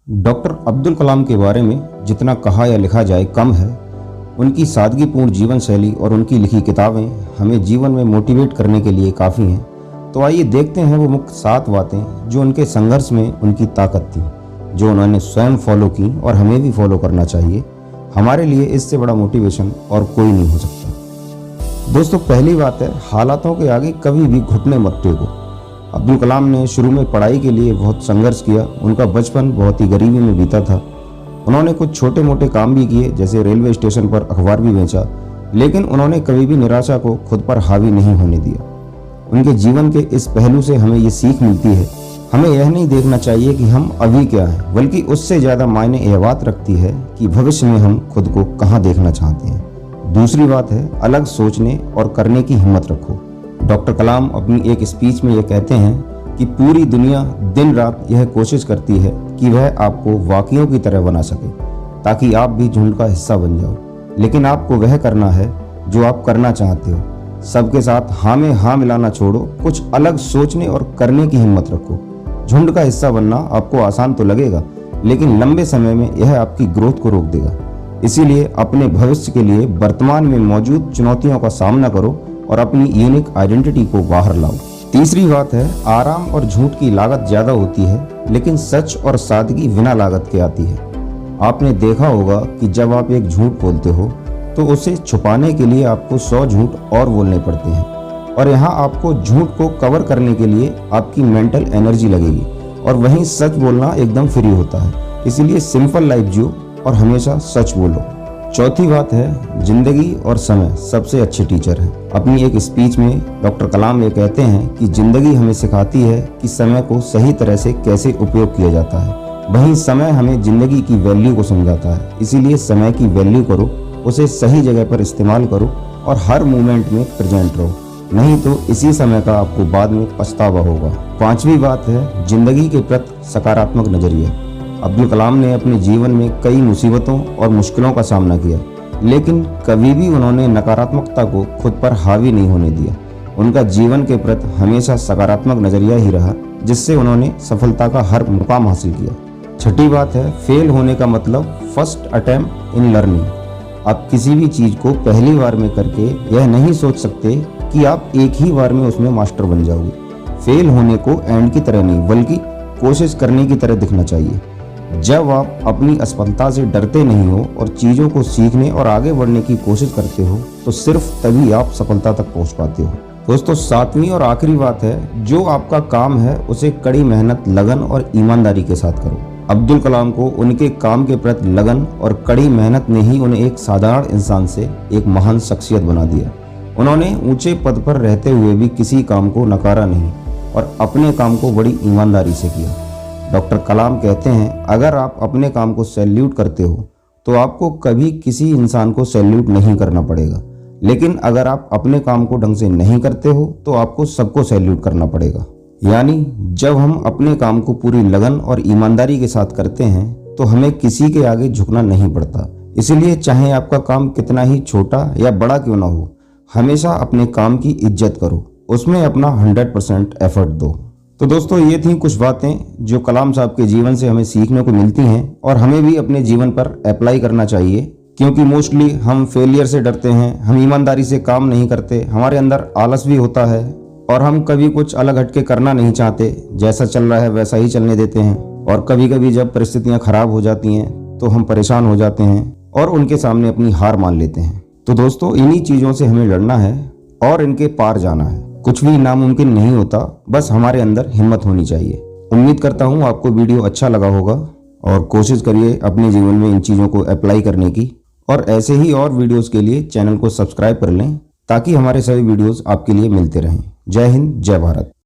Doctor Abdul Kalam के बारे में जितना कहा या लिखा जाए कम है। उनकी सादगीपूर्ण जीवन शैली और उनकी लिखी किताबें हमें जीवन में मोटिवेट करने के लिए काफ़ी हैं। तो आइए देखते हैं वो मुख्य 7 बातें जो उनके संघर्ष में उनकी ताकत थी, जो उन्होंने स्वयं फॉलो की और हमें भी फॉलो करना चाहिए। हमारे लिए इससे बड़ा मोटिवेशन और कोई नहीं हो सकता। दोस्तों, पहली बात है, हालातों के आगे कभी भी घुटने मत टेको। अब्दुल कलाम ने शुरू में पढ़ाई के लिए बहुत संघर्ष किया। उनका बचपन बहुत ही गरीबी में बीता था। उन्होंने कुछ छोटे मोटे काम भी किए, जैसे रेलवे स्टेशन पर अखबार भी बेचा, लेकिन उन्होंने कभी भी निराशा को खुद पर हावी नहीं होने दिया। उनके जीवन के इस पहलू से हमें ये सीख मिलती है, हमें यह नहीं देखना चाहिए कि हम अभी क्या हैं, बल्कि उससे ज़्यादा मायने यह बात रखती है कि भविष्य में हम खुद को कहाँ देखना चाहते हैं। दूसरी बात है, अलग सोचने और करने की हिम्मत रखो। डॉक्टर कलाम अपनी एक स्पीच में ये कहते हैं कि पूरी दुनिया दिन रात यह कोशिश करती है कि वह आपको वाकइयों की तरह बना सके, ताकि आप भी झुंड का हिस्सा बन जाओ। लेकिन आपको वह करना है जो आप करना चाहते हो। सबके साथ हाँ में हाँ मिलाना छोड़ो, कुछ अलग सोचने और करने की हिम्मत रखो। झुंड का हिस्सा बनना आपको आसान तो लगेगा, लेकिन लंबे समय में यह आपकी ग्रोथ को रोक देगा। इसीलिए अपने भविष्य के लिए वर्तमान में मौजूद चुनौतियों का सामना करो और अपनी यूनिक आइडेंटिटी को बाहर लाओ। तीसरी बात है, आराम और झूठ की लागत ज्यादा होती है, लेकिन सच और सादगी बिना लागत के आती है। आपने देखा होगा कि जब आप एक झूठ बोलते हो तो उसे छुपाने के लिए आपको 100 झूठ और बोलने पड़ते हैं, और यहाँ आपको झूठ को कवर करने के लिए आपकी मेंटल एनर्जी लगेगी, और वहीं सच बोलना एकदम फ्री होता है। इसीलिए सिंपल लाइफ जियो और हमेशा सच बोलो। चौथी बात है, जिंदगी और समय सबसे अच्छे टीचर हैं। अपनी एक स्पीच में डॉक्टर कलाम ये कहते हैं कि जिंदगी हमें सिखाती है कि समय को सही तरह से कैसे उपयोग किया जाता है, वहीं समय हमें जिंदगी की वैल्यू को समझाता है। इसीलिए समय की वैल्यू करो, उसे सही जगह पर इस्तेमाल करो और हर मोमेंट में प्रेजेंट रहो, नहीं तो इसी समय का आपको बाद में पछतावा होगा। पांचवी बात है, जिंदगी के प्रति सकारात्मक नजरिया। अब्दुल कलाम ने अपने जीवन में कई मुसीबतों और मुश्किलों का सामना किया, लेकिन कभी भी उन्होंने नकारात्मकता को खुद पर हावी नहीं होने दिया। उनका जीवन के प्रति हमेशा सकारात्मक नजरिया ही रहा, जिससे उन्होंने सफलता का हर मुकाम हासिल किया। छठी बात है, फेल होने का मतलब फर्स्ट अटेम्प्ट इन लर्निंग। आप किसी भी चीज को पहली बार में करके यह नहीं सोच सकते कि आप एक ही बार में उसमें मास्टर बन जाओगे। फेल होने को एंड की तरह नहीं, बल्कि कोशिश करने की तरह दिखना चाहिए। जब आप अपनी असफलता से डरते नहीं हो और चीज़ों को सीखने और आगे बढ़ने की कोशिश करते हो, तो सिर्फ तभी आप सफलता तक पहुंच पाते हो। दोस्तों, 7वीं और आखिरी बात है, जो आपका काम है उसे कड़ी मेहनत, लगन और ईमानदारी के साथ करो। अब्दुल कलाम को उनके काम के प्रति लगन और कड़ी मेहनत ने ही उन्हें एक साधारण इंसान से एक महान शख्सियत बना दिया। उन्होंने ऊंचे पद पर रहते हुए भी किसी काम को नकारा नहीं और अपने काम को बड़ी ईमानदारी से किया। डॉक्टर कलाम कहते हैं, अगर आप अपने काम को सैल्यूट करते हो तो आपको कभी किसी इंसान को सैल्यूट नहीं करना पड़ेगा, लेकिन अगर आप अपने काम को ढंग से नहीं करते हो तो आपको सबको सैल्यूट करना पड़ेगा। यानी जब हम अपने काम को पूरी लगन और ईमानदारी के साथ करते हैं तो हमें किसी के आगे झुकना नहीं पड़ता। इसलिए चाहे आपका काम कितना ही छोटा या बड़ा क्यों ना हो, हमेशा अपने काम की इज्जत करो, उसमें अपना 100% एफर्ट दो। तो दोस्तों, ये थी कुछ बातें जो कलाम साहब के जीवन से हमें सीखने को मिलती हैं और हमें भी अपने जीवन पर अप्लाई करना चाहिए, क्योंकि मोस्टली हम फेलियर से डरते हैं, हम ईमानदारी से काम नहीं करते, हमारे अंदर आलस भी होता है और हम कभी कुछ अलग हटके करना नहीं चाहते, जैसा चल रहा है वैसा ही चलने देते हैं। और कभी कभी जब परिस्थितियां खराब हो जाती हैं तो हम परेशान हो जाते हैं और उनके सामने अपनी हार मान लेते हैं। तो दोस्तों, इन्हीं चीज़ों से हमें लड़ना है और इनके पार जाना है। कुछ भी नामुमकिन नहीं होता, बस हमारे अंदर हिम्मत होनी चाहिए। उम्मीद करता हूँ आपको वीडियो अच्छा लगा होगा और कोशिश करिए अपने जीवन में इन चीज़ों को अप्लाई करने की। और ऐसे ही और वीडियोस के लिए चैनल को सब्सक्राइब कर लें, ताकि हमारे सभी वीडियोस आपके लिए मिलते रहें। जय हिंद, जय भारत।